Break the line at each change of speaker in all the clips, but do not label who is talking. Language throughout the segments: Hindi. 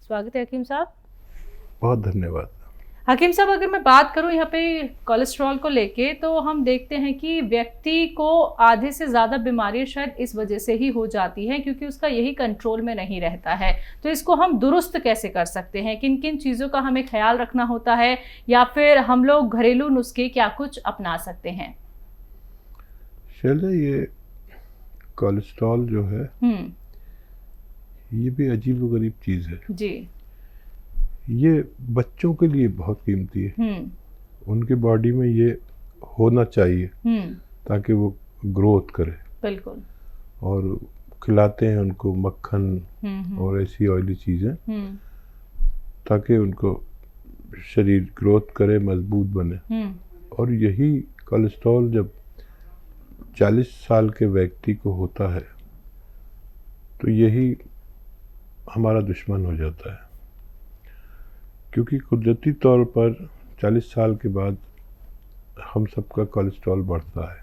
स्वागत है हकीम साहब।
बहुत धन्यवाद।
हकीम साहब, अगर मैं बात करूं यहाँ पे कोलेस्ट्रॉल को लेके, तो हम देखते हैं कि व्यक्ति को आधे से ज़्यादा बीमारियां शायद इस वजह से ही हो जाती हैं क्योंकि उसका यही कंट्रोल में नहीं रहता है। तो इसको हम दुरुस्त कैसे कर सकते हैं? किन किन चीज़ों का हमें ख्याल रखना होता है, या फिर हम लोग घरेलू नुस्खे क्या कुछ अपना सकते हैं?
शैला, ये कोलेस्ट्रॉल जो है ये भी अजीबोगरीब चीज़ है
जी।
ये बच्चों के लिए बहुत कीमती है। उनके बॉडी में ये होना चाहिए ताकि वो ग्रोथ करे।
बिल्कुल।
और खिलाते हैं उनको मक्खन और ऐसी ऑयली चीज़ें ताकि उनको शरीर ग्रोथ करे, मजबूत बने। और यही कोलेस्ट्रॉल जब 40 साल के व्यक्ति को होता है तो यही हमारा दुश्मन हो जाता है, क्योंकि कुदरती तौर पर 40 साल के बाद हम सबका कोलेस्ट्रॉल बढ़ता है,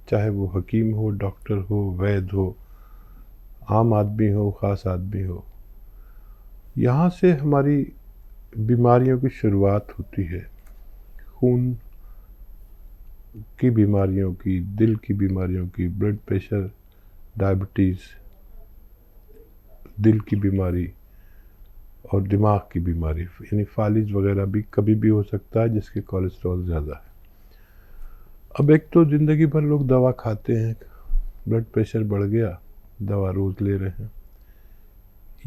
चाहे वो हकीम हो, डॉक्टर हो, वैद्य हो, आम आदमी हो, ख़ास आदमी हो। यहाँ से हमारी बीमारियों की शुरुआत होती है। खून की बीमारियों की, दिल की बीमारियों की, ब्लड प्रेशर, डायबिटीज़, दिल की बीमारी और दिमाग की बीमारी, यानी फालिज वगैरह भी कभी भी हो सकता है जिसके कोलेस्ट्रॉल ज़्यादा है। अब एक तो ज़िंदगी भर लोग दवा खाते हैं, ब्लड प्रेशर बढ़ गया, दवा रोज़ ले रहे हैं।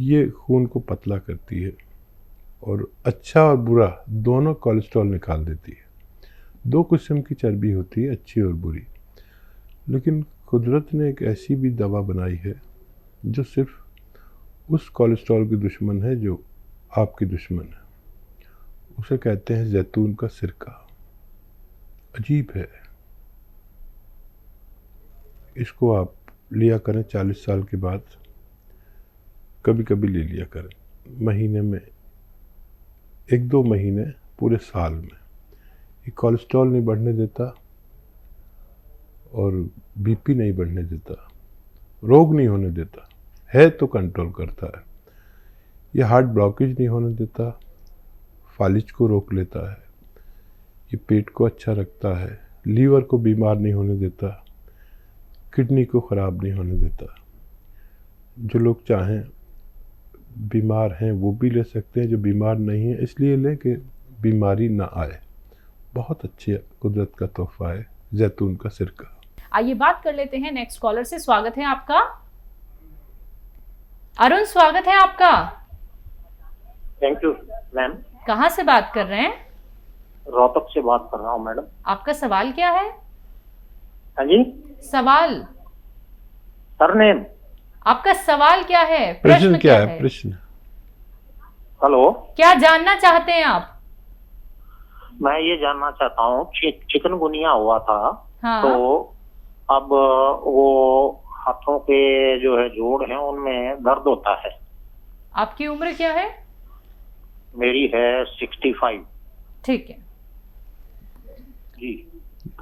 ये खून को पतला करती है और अच्छा और बुरा दोनों कोलेस्ट्रॉल निकाल देती है। 2 किस्म की चर्बी होती है, अच्छी और बुरी। लेकिन कुदरत ने एक ऐसी भी दवा बनाई है जो सिर्फ उस कोलेस्ट्रॉल की दुश्मन है जो आपकी दुश्मन है। उसे कहते हैं जैतून का सिरका। अजीब है। इसको आप लिया करें 40 साल के बाद, कभी कभी ले लिया करें, महीने में 1-2 महीने पूरे साल में। ये कोलेस्ट्रॉल नहीं बढ़ने देता और बीपी नहीं बढ़ने देता, रोग नहीं होने देता, है तो कंट्रोल करता है। ये हार्ट ब्लॉकेज नहीं होने देता, फालिज को रोक लेता है, ये पेट को अच्छा रखता है, लीवर को बीमार नहीं होने देता, किडनी को ख़राब नहीं होने देता। जो लोग चाहें बीमार हैं वो भी ले सकते हैं, जो बीमार नहीं है इसलिए लें कि बीमारी ना आए। बहुत अच्छी कुदरत का तोहफा है जैतून का सिरका।
आइए बात कर लेते हैं नेक्स्ट कॉलर से। स्वागत है आपका अरुण, स्वागत है आपका।
Thank you ma'am.
कहाँ से बात कर रहे हैं?
रोहतक से बात कर रहा हूँ मैडम।
आपका सवाल क्या है?
हाँ जी,
सवाल
सरनेम।
आपका सवाल क्या है?
प्रश्न क्या है? प्रश्न।
हेलो,
क्या जानना चाहते हैं आप?
मैं ये जानना चाहता हूँ, चिकनगुनिया हुआ था।
हाँ।
तो अब वो हाथों के जो है जोड़ हैं उनमें दर्द होता है।
आपकी उम्र क्या है?
मेरी है 65।
ठीक है
जी।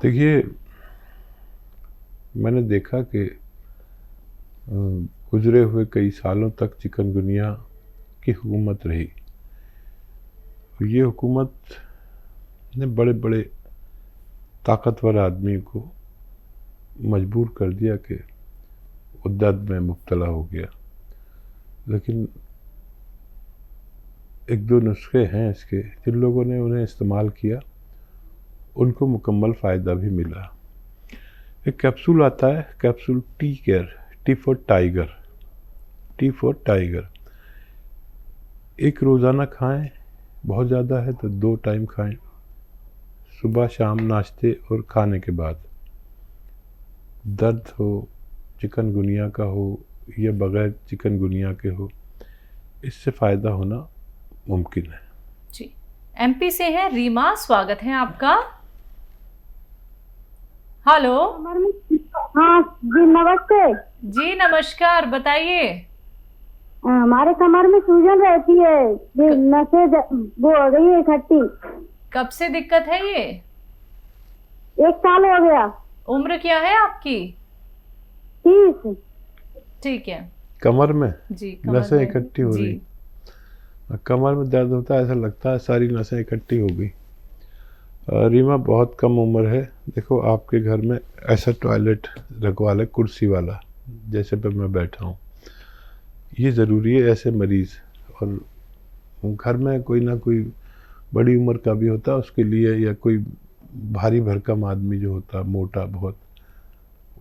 देखिए, मैंने देखा कि गुजरे हुए कई सालों तक चिकनगुनिया की हुकूमत रही। ये हुकूमत ने बड़े बड़े ताकतवर आदमी को मजबूर कर दिया कि वो दर्द में मुब्तला हो गया। लेकिन 1-2 नुस्खे हैं इसके, जिन लोगों ने उन्हें इस्तेमाल किया उनको मुकम्मल फ़ायदा भी मिला। एक कैप्सूल आता है, capsule tea care, T for tiger, T for tiger. एक रोज़ाना खाएं, बहुत ज़्यादा है तो 2 टाइम खाएं, सुबह शाम नाश्ते और खाने के बाद। दर्द हो, चिकनगुनिया का हो या बग़ैर चिकनगुनिया के हो, इससे फ़ायदा होना मुमकिन है।
जी। एमपी से है रीमा, स्वागत है आपका। हेलो।
हाँ जी, नमस्ते
जी नमस्कार, बताइए।
हमारे कमर में सूजन रहती है, नसें वो हो गई है इकट्ठी।
कब से दिक्कत है ये?
1 साल हो गया।
उम्र क्या है आपकी?
30।
ठीक है।
कमर में
जी,
नसें इकट्ठी हो रही। कमर में दर्द होता है, ऐसा लगता है सारी नसें इकट्ठी हो गई। रीमा बहुत कम उम्र है। देखो आपके घर में ऐसा टॉयलेट रखवा ले, कुर्सी वाला, जैसे पे मैं बैठा हूँ। ये ज़रूरी है ऐसे मरीज़। और घर में कोई ना कोई बड़ी उम्र का भी होता है उसके लिए, या कोई भारी भरकम आदमी जो होता है मोटा बहुत,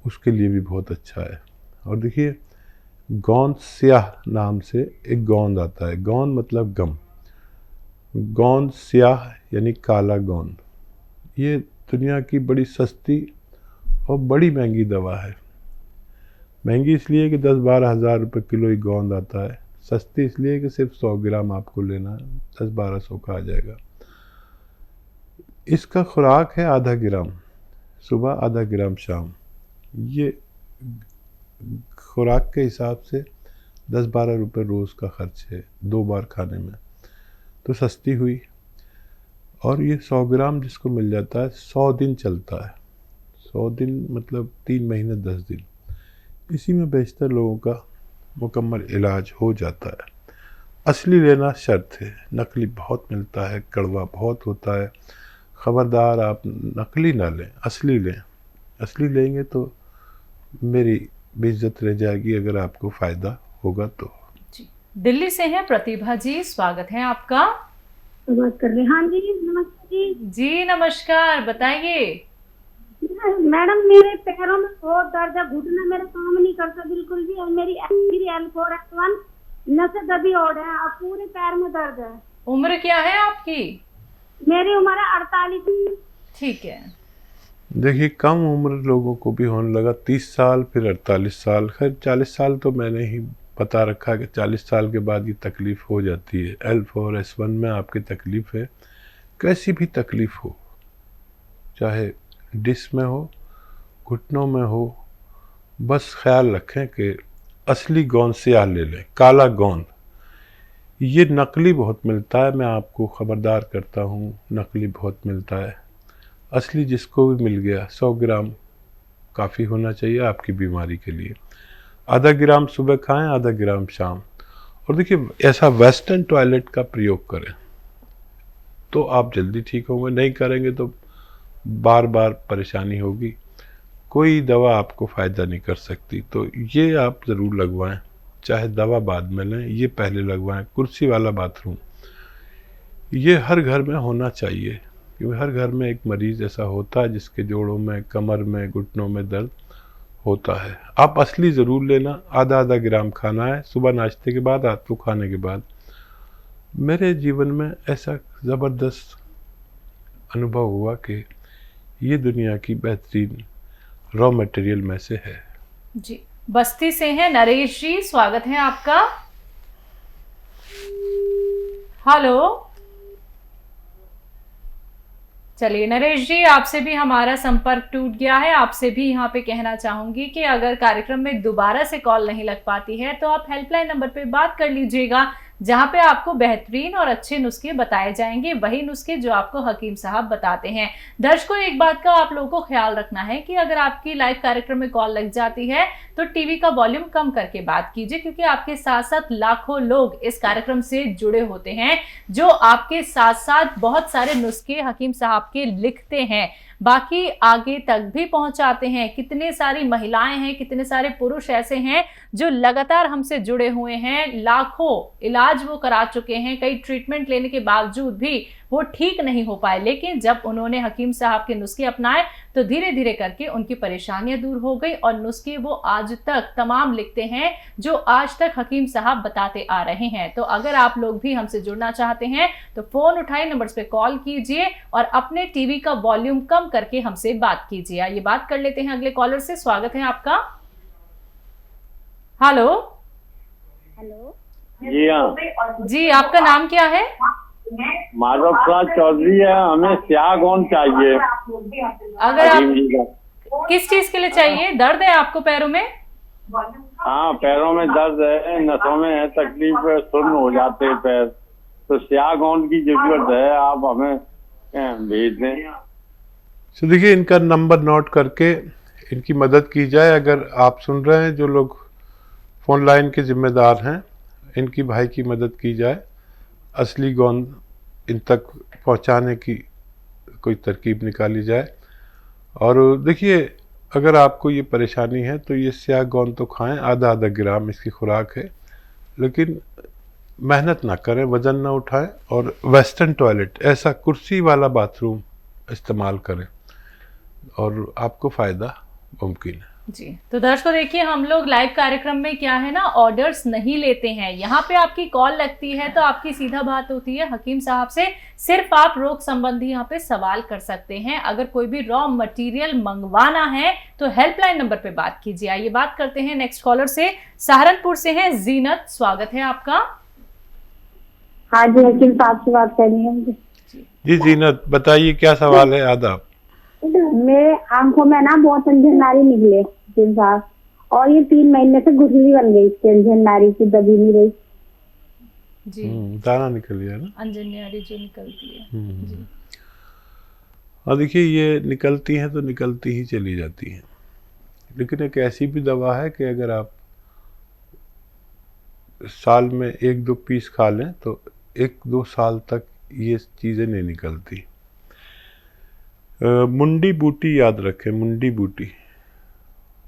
उसके लिए भी बहुत अच्छा है। और देखिए गोंद स्याह नाम से एक गोंद आता है। गोंद मतलब गम। गोंद स्याह यानी काला गोंद। ये दुनिया की बड़ी सस्ती और बड़ी महंगी दवा है। महंगी इसलिए कि 10-12 हज़ार रुपये किलो ही गोंद आता है। सस्ती इसलिए कि सिर्फ 100 ग्राम आपको लेना है, 10-1200 का आ जाएगा। इसका खुराक है आधा ग्राम सुबह, आधा ग्राम शाम। ये खुराक के हिसाब से 10-12 रुपये रोज़ का खर्च है 2 बार खाने में, तो सस्ती हुई। और ये 100 ग्राम जिसको मिल जाता है 100 दिन चलता है। 100 दिन मतलब 3 महीने 10 दिन। इसी में बेशतर लोगों का मुकम्मल इलाज हो जाता है। असली लेना शर्त है, नकली बहुत मिलता है, कड़वा बहुत होता है। ख़बरदार आप नकली ना लें, असली लें। असली लेंगे तो मेरी बेइज्जत रह जाएगी अगर आपको फ़ायदा होगा तो।
जी, दिल्ली से हैं प्रतिभा जी, स्वागत है आपका।
बात कर रहे। हाँ जी, नमस्ते जी।
जी नमस्कार, बताइए।
मैडम मेरे पैरों में बहुत दर्द है, घुटना मेरा काम नहीं करता बिल्कुल भी, और मेरी L4 L1 नसें दबी और है, अब पूरे पैर में दर्द है।
उम्र क्या है आपकी?
मेरी उम्र है 48।
ठीक है।
देखिए कम उम्र लोगों को भी होने लगा, 30 साल फिर 48 साल, खैर 40 साल तो मैंने ही बता रखा है कि 40 साल के बाद ये तकलीफ़ हो जाती है। L4 S1 में आपकी तकलीफ़ है, कैसी भी तकलीफ़ हो, चाहे डिस्क में हो, घुटनों में हो, बस ख्याल रखें कि असली गोंद स्याह ले लें, काला गोंद। ये नकली बहुत मिलता है, मैं आपको ख़बरदार करता हूँ, नकली बहुत मिलता है। असली जिसको भी मिल गया 100 ग्राम काफ़ी होना चाहिए आपकी बीमारी के लिए। आधा ग्राम सुबह खाएं, आधा ग्राम शाम। और देखिए ऐसा वेस्टर्न टॉयलेट का प्रयोग करें तो आप जल्दी ठीक होंगे, नहीं करेंगे तो बार बार परेशानी होगी। कोई दवा आपको फ़ायदा नहीं कर सकती, तो ये आप ज़रूर लगवाएं, चाहे दवा बाद में लें, ये पहले लगवाएं। कुर्सी वाला बाथरूम ये हर घर में होना चाहिए, क्योंकि हर घर में एक मरीज़ ऐसा होता है जिसके जोड़ों में, कमर में, घुटनों में दर्द होता है। आप असली ज़रूर लेना, आधा ग्राम खाना है सुबह नाश्ते के बाद, रात को खाने के बाद। मेरे जीवन में ऐसा ज़बरदस्त अनुभव हुआ कि ये दुनिया की बेहतरीन रॉ मटेरियल में से है।
जी, बस्ती से हैं नरेश जी, स्वागत है आपका। हेलो, चलिए नरेश जी, आपसे भी हमारा संपर्क टूट गया है। आपसे भी यहाँ पे कहना चाहूंगी कि अगर कार्यक्रम में दोबारा से कॉल नहीं लग पाती है तो आप हेल्पलाइन नंबर पे बात कर लीजिएगा, जहाँ पे आपको बेहतरीन और अच्छे नुस्खे बताए जाएंगे, वही नुस्खे जो आपको हकीम साहब बताते हैं। दर्शकों, एक बात का आप लोगों को ख्याल रखना है कि अगर आपकी लाइव कार्यक्रम में कॉल लग जाती है तो टीवी का वॉल्यूम कम करके बात कीजिए, क्योंकि आपके साथ साथ लाखों लोग इस कार्यक्रम से जुड़े होते हैं जो आपके साथ साथ बहुत सारे नुस्खे हकीम साहब के लिखते हैं, बाकी आगे तक भी पहुंचाते हैं। कितने सारी महिलाएं हैं, कितने सारे पुरुष ऐसे हैं जो लगातार हमसे जुड़े हुए हैं, लाखों इलाज वो करा चुके हैं, कई ट्रीटमेंट लेने के बावजूद भी वो ठीक नहीं हो पाए, लेकिन जब उन्होंने हकीम साहब के नुस्खे अपनाए तो धीरे धीरे करके उनकी परेशानियां दूर हो गई और नुस्खे वो आज तक तमाम लिखते हैं जो आज तक हकीम साहब बताते आ रहे हैं। तो अगर आप लोग भी हमसे जुड़ना चाहते हैं तो फोन उठाए, नंबर्स पे कॉल कीजिए और अपने टीवी का वॉल्यूम कम करके हमसे बात कीजिए। ये बात कर लेते हैं अगले कॉलर से। स्वागत है आपका। हेलो।
हेलो
जी हाँ
जी, आपका नाम क्या है?
माधव प्रसाद चौधरी है। हमें स्याह गोंद चाहिए।
अगर आप
हकीम जी का।
किस चीज के लिए चाहिए? दर्द है आपको पैरों में?
हाँ, पैरों में दर्द है, नसों में है तकलीफ है, सुन्न हो जाते हैं पैर, तो स्याह गोंद की जरूरत है, आप हमें भेज दें।
तो देखिए इनका नंबर नोट करके इनकी मदद की जाए। अगर आप सुन रहे हैं, जो लोग फोन लाइन के जिम्मेदार हैं, इनकी भाई की मदद की जाए। असली गोंद इन तक पहुंचाने की कोई तरकीब निकाली जाए। और देखिए, अगर आपको ये परेशानी है तो ये स्याह गोंद तो खाएं, आधा आधा ग्राम इसकी खुराक है, लेकिन मेहनत ना करें, वज़न ना उठाएं, और वेस्टर्न टॉयलेट, ऐसा कुर्सी वाला बाथरूम इस्तेमाल करें और आपको फ़ायदा मुमकिन है।
जी, तो दर्शकों देखिए, हम लोग लाइव कार्यक्रम में क्या है ना, ऑर्डर्स नहीं लेते हैं। यहाँ पे आपकी कॉल लगती है तो आपकी सीधा बात होती है हकीम साहब से, सिर्फ आप रोग संबंधी यहाँ पे सवाल कर सकते हैं। अगर कोई भी रॉ मटेरियल मंगवाना है तो हेल्पलाइन नंबर पे बात कीजिए। आइए बात करते हैं नेक्स्ट कॉलर से, सहारनपुर से हैं जीनत, स्वागत है आपका।
हाँ जी, हकीम साहब से बात करनी है मुझे।
जी जीनत, बताइए क्या सवाल है। आदाब।
मेरे आंखों में ना बहुत अंजनारी निकले हकीम साहब, और ये 3 महीने से गुठली बन गई, इसकी अंजनारी की दबी नहीं रही।
जी,
दाना निकल गया ना,
अंजनारी जो निकलती है। जी।
और देखिए, ये निकलती हैं तो निकलती ही चली जाती हैं, लेकिन एक ऐसी भी दवा है कि अगर आप साल में 1-2 पीस खा लें तो 1-2 साल तक ये चीज़ें नहीं निकलती। मुंडी बूटी याद रखें, मुंडी बूटी।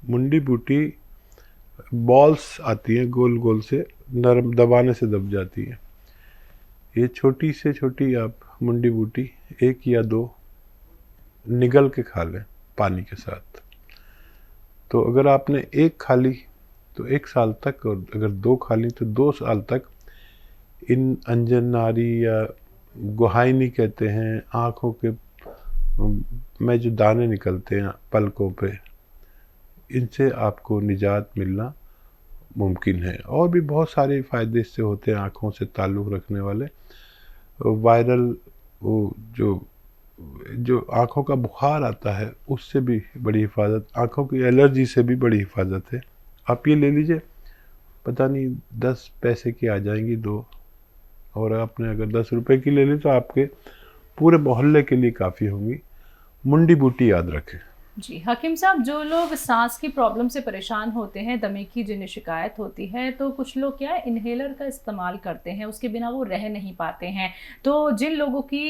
मुंडी बूटी बॉल्स आती हैं गोल गोल से, नरम, दबाने से दब जाती है। ये छोटी से छोटी आप मुंडी बूटी 1 या 2 निगल के खा लें पानी के साथ। तो अगर आपने 1 खा ली तो 1 साल तक, और अगर 2 खा ली तो 2 साल तक इन अंजनारी या गुहाइनी कहते हैं, आँखों के में जो दाने निकलते हैं पलकों पे, इनसे आपको निजात मिलना मुमकिन है। और भी बहुत सारे फ़ायदे इससे होते हैं आँखों से ताल्लुक़ रखने वाले। वायरल वो जो आँखों का बुखार आता है उससे भी बड़ी हिफाजत, आँखों की एलर्जी से भी बड़ी हिफाजत है। आप ये ले लीजिए, पता नहीं 10 पैसे की आ जाएंगी 2, और आपने अगर 10 रुपए की ले ली तो आपके पूरे मोहल्ले के लिए काफ़ी होंगी। मुंडी बूटी याद रखें।
जी हकीम साहब, जो लोग सांस की प्रॉब्लम से परेशान होते हैं, दमे की जिन्हें शिकायत होती है, तो कुछ लोग क्या है इन्हेलर का इस्तेमाल करते हैं, उसके बिना वो रह नहीं पाते हैं। तो जिन लोगों की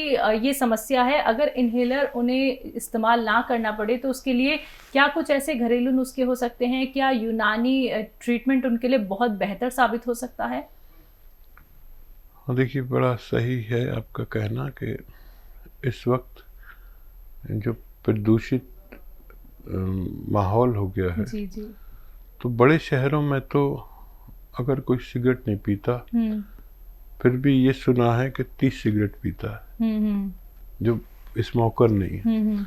ये समस्या है, अगर इन्हेलर उन्हें इस्तेमाल ना करना पड़े तो उसके लिए क्या कुछ ऐसे घरेलू नुस्खे हो सकते हैं? क्या यूनानी ट्रीटमेंट उनके लिए बहुत बेहतर साबित हो सकता है?
देखिए, बड़ा सही है आपका कहना कि इस वक्त जो प्रदूषित माहौल हो गया है,
जी जी,
तो बड़े शहरों में तो अगर कोई सिगरेट नहीं पीता, फिर भी ये सुना है कि 30 सिगरेट पीता है जो स्मोकर नहीं है।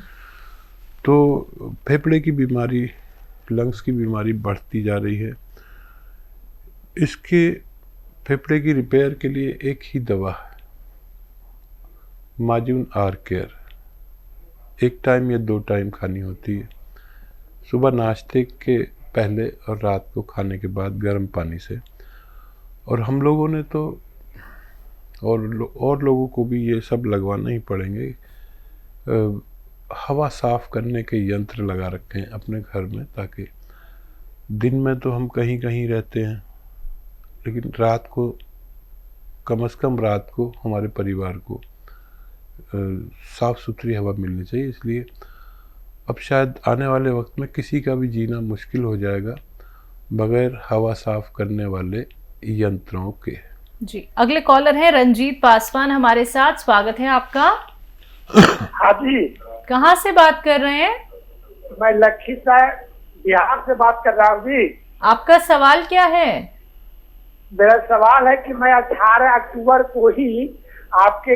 तो फेफड़े की बीमारी, लंग्स की बीमारी बढ़ती जा रही है। इसके फेफड़े की रिपेयर के लिए एक ही दवा है, माजून आर केयर। 1 टाइम या 2 टाइम खानी होती है, सुबह नाश्ते के पहले और रात को खाने के बाद गर्म पानी से। और हम लोगों ने तो और लोगों को भी ये सब लगवाना ही पड़ेंगे। हवा साफ़ करने के यंत्र लगा रखे हैं अपने घर में, ताकि दिन में तो हम कहीं कहीं रहते हैं, लेकिन रात को कम से कम रात को हमारे परिवार को साफ़ सुथरी हवा मिलनी चाहिए। इसलिए अब शायद आने वाले वक्त में किसी का भी जीना मुश्किल हो जाएगा बगैर हवा साफ़ करने वाले यंत्रों के।
जी, अगले कॉलर हैं रंजीत पासवान हमारे साथ, स्वागत है आपका।
हाँ जी,
कहाँ से बात कर रहे हैं?
मैं लखीसराय बिहार से बात कर रहा हूँ जी।
आपका सवाल क्या है?
मेरा सवाल है कि मैं 18 अक्टूबर को ही आपके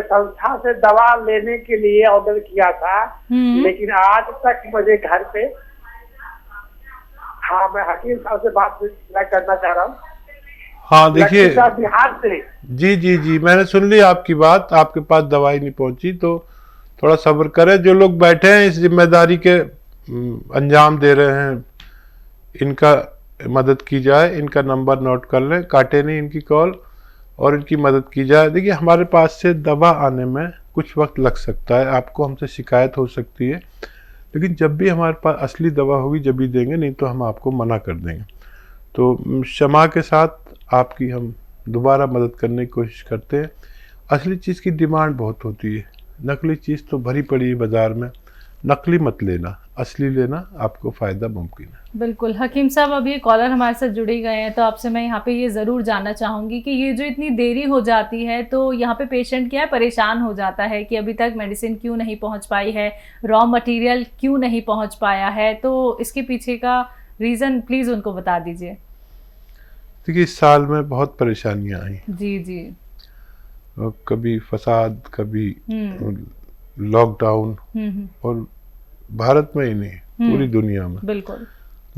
संस्था से दवा लेने के लिए ऑर्डर किया था, लेकिन आज तक मुझे घर पे। हाँ, मैं हकीम साहब से बात करना चाह रहा हूँ।
हाँ देखिए,
बिहार से।
जी, मैंने सुन ली आपकी बात। आपके पास दवाई नहीं पहुंची तो थोड़ा सब्र करें। जो लोग बैठे हैं इस जिम्मेदारी के अंजाम दे रहे हैं, इनका मदद की जाए। इनका नंबर नोट कर लें, काटे नहीं इनकी कॉल, और इनकी मदद की जाए। देखिए, हमारे पास से दवा आने में कुछ वक्त लग सकता है, आपको हमसे शिकायत हो सकती है, लेकिन जब भी हमारे पास असली दवा होगी जब भी देंगे, नहीं तो हम आपको मना कर देंगे। तो क्षमा के साथ आपकी हम दोबारा मदद करने की कोशिश करते हैं। असली चीज़ की डिमांड बहुत होती है, नकली चीज़ तो भरी पड़ी है बाज़ार में। नकली मत लेना, असली लेना, आपको फ़ायदा मुमकिन है।
बिल्कुल। हकीम साहब, अब ये कॉलर हमारे साथ जुड़े गए हैं, तो आपसे मैं यहाँ पे ये ज़रूर जानना चाहूँगी कि ये जो इतनी देरी हो जाती है, तो यहाँ पे पेशेंट क्या है, परेशान हो जाता है कि अभी तक मेडिसिन क्यों नहीं पहुँच पाई है, रॉ मटेरियल क्यों नहीं पहुँच पाया है, तो इसके पीछे का रीज़न प्लीज़ उनको बता दीजिए।
देखिए, इस साल में बहुत परेशानियाँ आई।
जी जी।
कभी फसाद, कभी लॉकडाउन, और भारत में ही नहीं, पूरी दुनिया में।
बिल्कुल।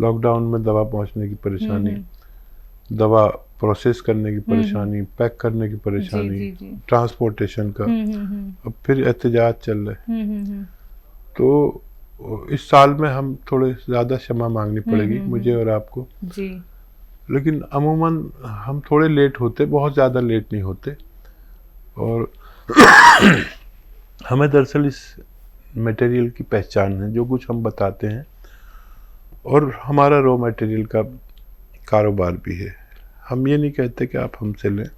लॉकडाउन में दवा पहुंचने की परेशानी, दवा प्रोसेस करने की परेशानी, पैक करने की परेशानी, ट्रांसपोर्टेशन का, अब फिर एहतजाज चल रहे। तो इस साल में हम थोड़े ज़्यादा क्षमा मांगनी पड़ेगी मुझे और आपको
जी।
लेकिन अमूमन हम थोड़े लेट होते, बहुत ज़्यादा लेट नहीं होते। और हमें दरअसल इस मटेरियल की पहचान है, जो कुछ हम बताते हैं, और हमारा रॉ मटेरियल का कारोबार भी है। हम ये नहीं कहते कि आप हमसे लें,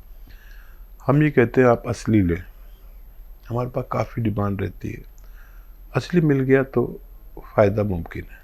हम ये कहते हैं आप असली लें। हमारे पास काफ़ी डिमांड रहती है, असली मिल गया तो फ़ायदा मुमकिन है।